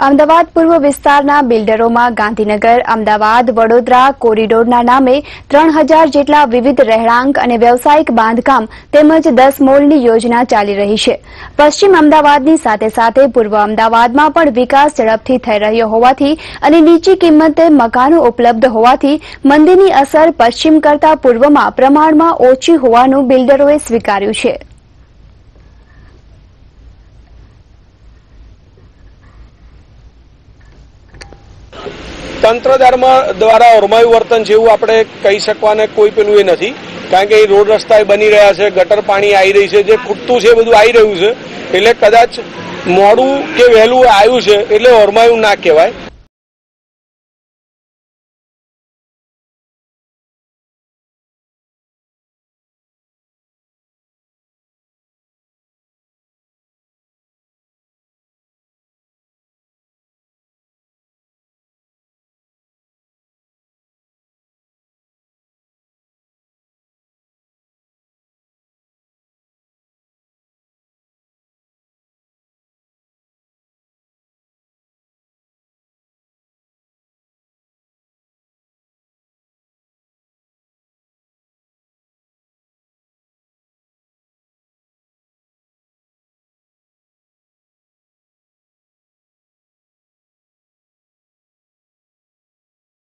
અમદાવાદ પૂર્વ વિસ્તારના બિલ્ડરોમાં ગાંધીનગર અમદાવાદ વડોદરા કોરિડોરના નામે 3000 જેટલા વિવિધ રહેણાંક અને વ્યવસાયિક બાંધકામ તેમજ 10 મોલની યોજના ચાલી રહી છે। પશ્ચિમ અમદાવાદની સાથે સાથે પૂર્વ અમદાવાદમાં પણ વિકાસ ઝડપથી થઈ રહ્યો હોવાથી અને નીચી કિંમતે મકાનો ઉપલબ્ધ હોવાથી મંદીની અસર પશ્ચિમ કરતાં પૂર્વમાં પ્રમાણમાં ઓછી હોવાનું બિલ્ડરોએ સ્વીકાર્યું છે। તંત્ર દ્વારા ઓરમાયું વર્તન જેવું આપણે કહી શકવાને કોઈ પેલું એ નથી, કારણ કે રોડ રસ્તા બની રહ્યા છે, ગટર પાણી આવી રહી છે, જે ખૂટતું છે બધું આવી રહ્યું છે, એટલે કદાચ મોડું કે વહેલું આવ્યું છે એટલે ઓરમાયું ના કહેવાય।